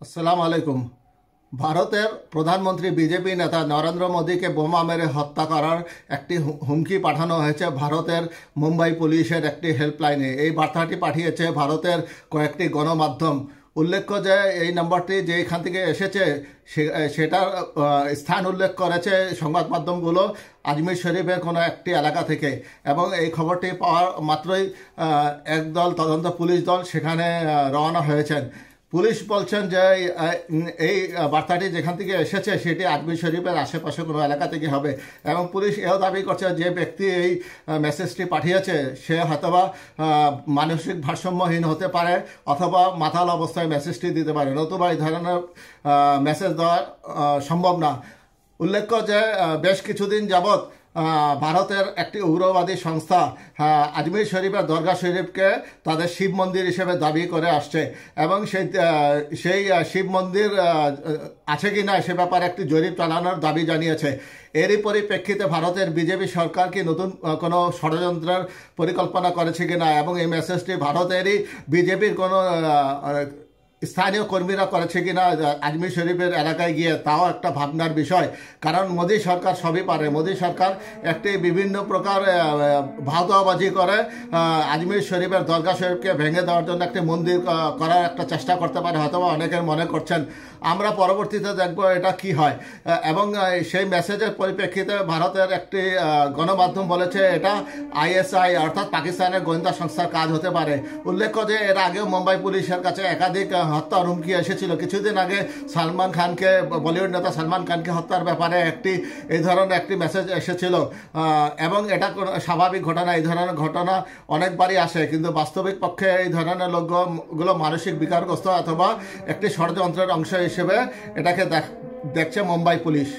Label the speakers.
Speaker 1: আসসালামু আলাইকুম। ভারতের প্রধানমন্ত্রী বিজেপি নেতা নরেন্দ্র মোদীকে বোমা মেরে হত্যা করার একটি হুমকি পাঠানো হয়েছে ভারতের মুম্বাই পুলিশের একটি হেল্পলাইনে। এই বার্তাটি পাঠিয়েছে ভারতের কয়েকটি গণমাধ্যম। উল্লেখ্য যে এই নম্বরটি যেখান থেকে এসেছে সেটার স্থান উল্লেখ করেছে সংবাদ মাধ্যমগুলো আজমির শরীফের কোনো একটি এলাকা থেকে, এবং এই খবরটি পাওয়ার মাত্রই একদল তদন্ত পুলিশ দল সেখানে রওনা হয়েছেন। পুলিশ বলছেন যে এই বার্তাটি যেখান থেকে এসেছে সেটি আজমির শরীফের আশেপাশে কোনো এলাকা থেকে হবে, এবং পুলিশ এও দাবি করছে যে ব্যক্তি এই মেসেজটি পাঠিয়েছে সে হয়তোবা মানসিক ভারসাম্যহীন হতে পারে অথবা মাতাল অবস্থায় মেসেজটি দিতে পারে, নতুবা এই ধরনের মেসেজ দেওয়া সম্ভব না। উল্লেখ্য যে বেশ কিছুদিন যাবৎ ভারতের একটি উগ্রবাদী সংস্থা আজমির শরীফের দরগা শরীফকে তাদের শিব মন্দির হিসেবে দাবি করে আসছে, এবং সেই শিব মন্দির আছে কি না সে ব্যাপারে একটি জরিপ চালানোর দাবি জানিয়েছে। এরই পরিপ্রেক্ষিতে ভারতের বিজেপি সরকার কি নতুন কোনো ষড়যন্ত্রের পরিকল্পনা করেছে কিনা, এবং এই মেসেজটি ভারতেরই বিজেপির কোনো স্থানীয় কর্মীরা করেছে কিনা আজমির শরীফের এলাকায় গিয়ে, তাও একটা ভাবনার বিষয়। কারণ মোদী সরকার সবই পারে। মোদী সরকার একটি বিভিন্ন প্রকার ভাওতাবাজি করে আজমির শরীফের দরগা শরীফকে ভেঙে দেওয়ার জন্য একটি মন্দির করার একটা চেষ্টা করতে পারে, হয়তো অনেকের মনে করছেন। আমরা পরবর্তীতে দেখব এটা কি হয়। এবং সেই মেসেজের পরিপ্রেক্ষিতে ভারতের একটি গণমাধ্যম বলেছে এটা আইএসআই অর্থাৎ পাকিস্তানের গোয়েন্দা সংস্থার কাজ হতে পারে। উল্লেখ্য যে এর আগেও মুম্বাই পুলিশের কাছে একাধিক হত্যার হুমকি এসেছিল। কিছুদিন আগে সালমান খানকে, বলিউড নেতা সালমান খানকে হত্যার ব্যাপারে এই ধরনের একটি মেসেজ এসেছিল, এবং এটা স্বাভাবিক ঘটনা। এই ধরনের ঘটনা অনেকবারই আসে, কিন্তু বাস্তবিক পক্ষে এই ধরনের লোকগুলো মানসিক বিকারগ্রস্ত অথবা একটি ষড়যন্ত্রের অংশ হিসেবে এটাকে দেখছে মুম্বাই পুলিশ।